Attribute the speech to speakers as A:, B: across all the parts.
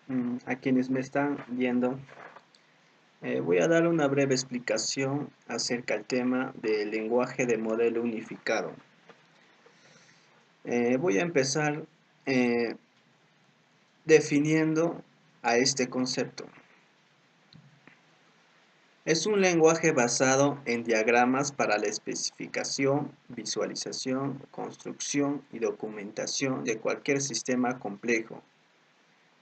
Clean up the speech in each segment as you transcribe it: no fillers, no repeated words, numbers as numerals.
A: A quienes me están viendo, voy a dar una breve explicación acerca del tema del lenguaje de modelo unificado. Voy a empezar eh, definiendo a este concepto. Es un lenguaje basado en diagramas para la especificación, visualización, construcción y documentación de cualquier sistema complejo,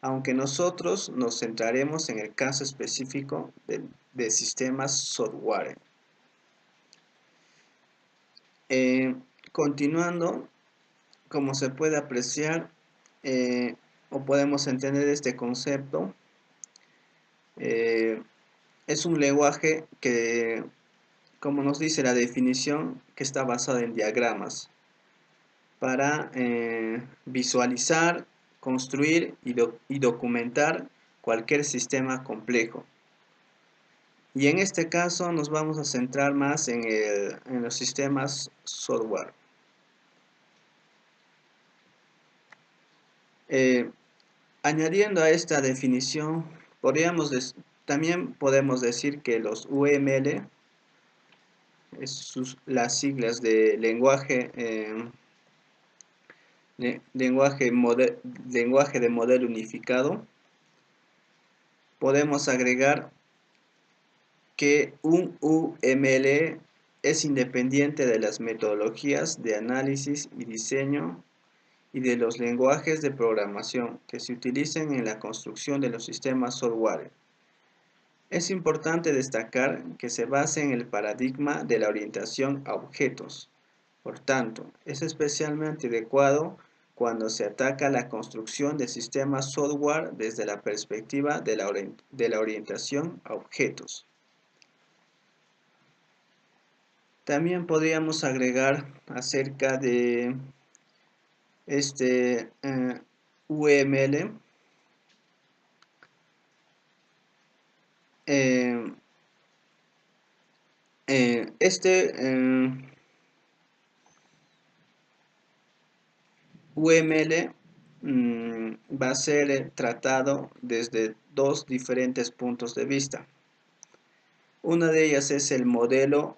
A: aunque nosotros nos centraremos en el caso específico de sistemas software. Continuando, como se puede apreciar o podemos entender este concepto, es un lenguaje que, como nos dice la definición, que está basado en diagramas para visualizar, construir y documentar cualquier sistema complejo. Y en este caso nos vamos a centrar más en los sistemas software. Añadiendo a esta definición, también podemos decir que los UML, las siglas de lenguaje de modelo unificado, podemos agregar que un UML es independiente de las metodologías de análisis y diseño y de los lenguajes de programación que se utilicen en la construcción de los sistemas software. Es importante destacar que se basa en el paradigma de la orientación a objetos. Por tanto, es especialmente adecuado cuando se ataca la construcción de sistemas software desde la perspectiva de la orientación a objetos. También podríamos agregar acerca de este UML, UML va a ser tratado desde dos diferentes puntos de vista. Una de ellas es el modelado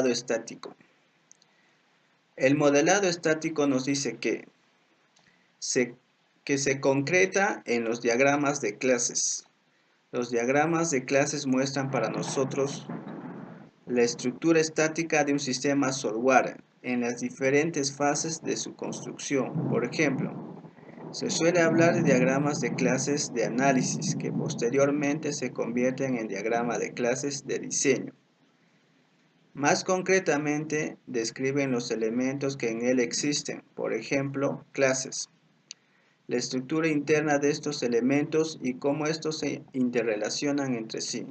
A: estático. El modelado estático nos dice que se concreta en los diagramas de clases. Los diagramas de clases muestran para nosotros la estructura estática de un sistema software en las diferentes fases de su construcción. Por ejemplo, se suele hablar de diagramas de clases de análisis que posteriormente se convierten en diagrama de clases de diseño. Más concretamente, describen los elementos que en él existen, por ejemplo, clases, la estructura interna de estos elementos y cómo estos se interrelacionan entre sí.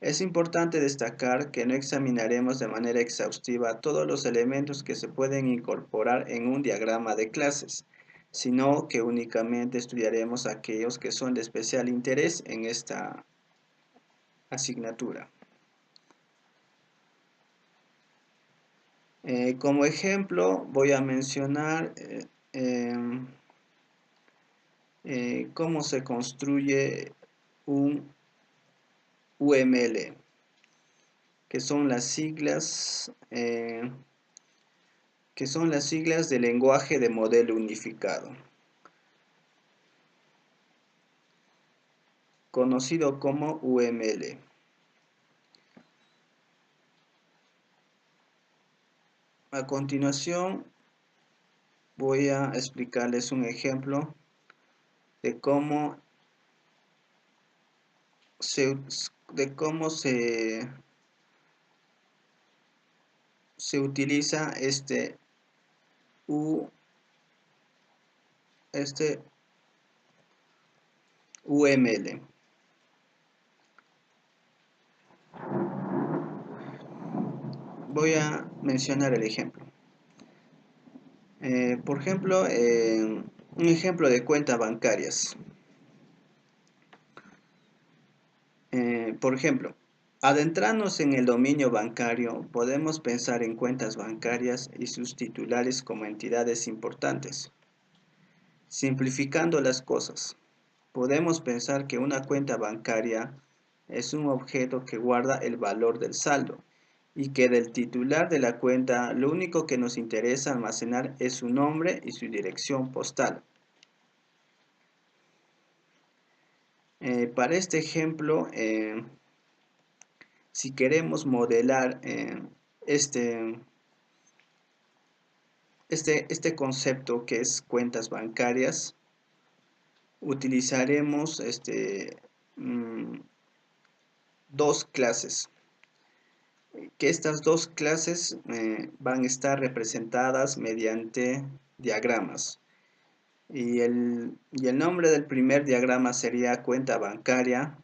A: Es importante destacar que no examinaremos de manera exhaustiva todos los elementos que se pueden incorporar en un diagrama de clases, sino que únicamente estudiaremos aquellos que son de especial interés en esta asignatura. Como ejemplo voy a mencionar cómo se construye un UML, que son las siglas de lenguaje de modelo unificado, conocido como UML. A continuación voy a explicarles un ejemplo de cómo se utiliza este UML. Voy a mencionar el ejemplo. Por ejemplo, un ejemplo de cuentas bancarias. Por ejemplo, adentrarnos en el dominio bancario, podemos pensar en cuentas bancarias y sus titulares como entidades importantes. Simplificando las cosas, podemos pensar que una cuenta bancaria es un objeto que guarda el valor del saldo y que del titular de la cuenta lo único que nos interesa almacenar es su nombre y su dirección postal. Para este ejemplo, si queremos modelar este concepto que es cuentas bancarias, utilizaremos dos clases. Que estas dos clases van a estar representadas mediante diagramas. Y el nombre del primer diagrama sería cuenta bancaria.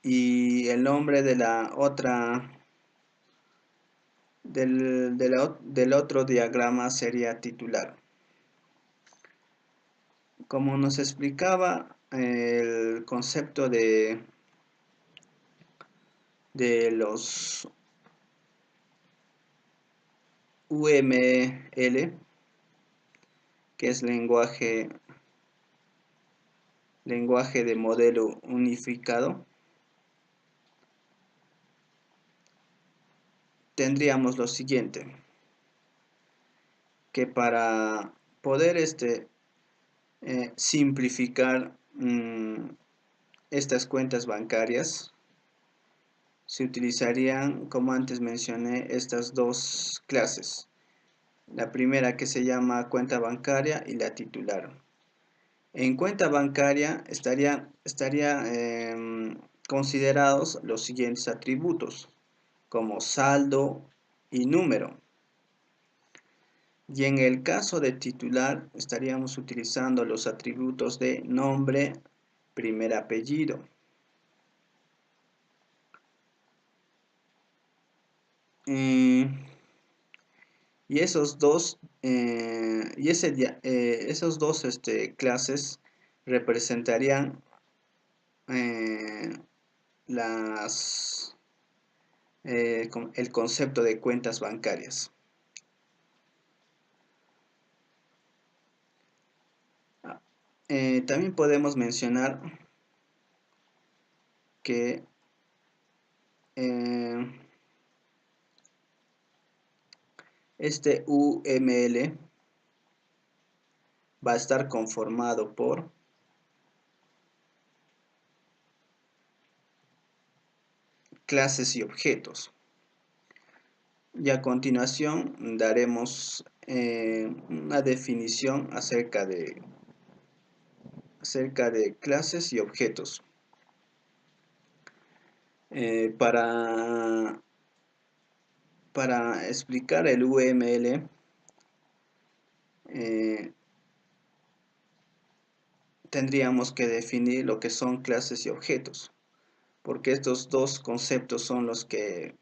A: Y el nombre de la otra del otro diagrama sería titular. Como nos explicaba el concepto de los UML, que es lenguaje de modelo unificado, tendríamos lo siguiente, que para poder simplificar estas cuentas bancarias, se utilizarían, como antes mencioné, estas dos clases. La primera que se llama cuenta bancaria y la titular. En cuenta bancaria estarían considerados los siguientes atributos, como saldo y número. Y en el caso de titular estaríamos utilizando los atributos de nombre, primer apellido. Y esos dos, clases representarían el concepto de cuentas bancarias. También podemos mencionar que este UML va a estar conformado por clases y objetos. Y a continuación daremos una definición acerca de clases y objetos. Para explicar el UML, tendríamos que definir lo que son clases y objetos, porque estos dos conceptos son los que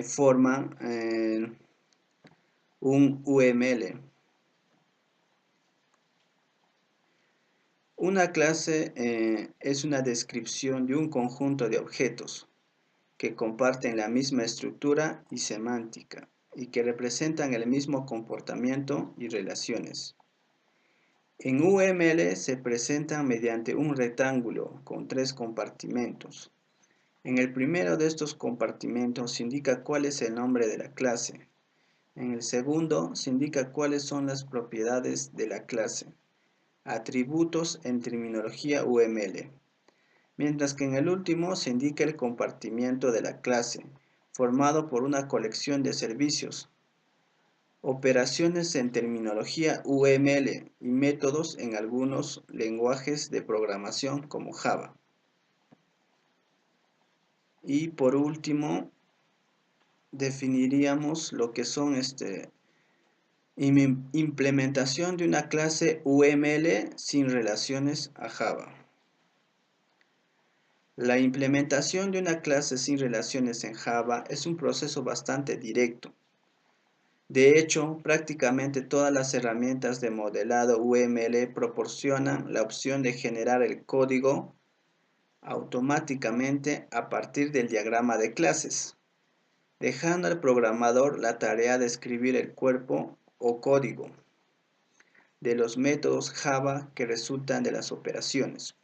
A: forman un UML. Una clase es una descripción de un conjunto de objetos que comparten la misma estructura y semántica y que representan el mismo comportamiento y relaciones. En UML se presentan mediante un rectángulo con 3 compartimentos. En el primero de estos compartimentos se indica cuál es el nombre de la clase. En el segundo se indica cuáles son las propiedades de la clase, atributos en terminología UML. Mientras que en el último se indica el compartimiento de la clase, formado por una colección de servicios, operaciones en terminología UML y métodos en algunos lenguajes de programación como Java. Y por último, definiríamos lo que son implementación de una clase UML sin relaciones a Java. La implementación de una clase sin relaciones en Java es un proceso bastante directo. De hecho, prácticamente todas las herramientas de modelado UML proporcionan la opción de generar el código automáticamente a partir del diagrama de clases, dejando al programador la tarea de escribir el cuerpo o código. de los métodos Java que resultan de las operaciones.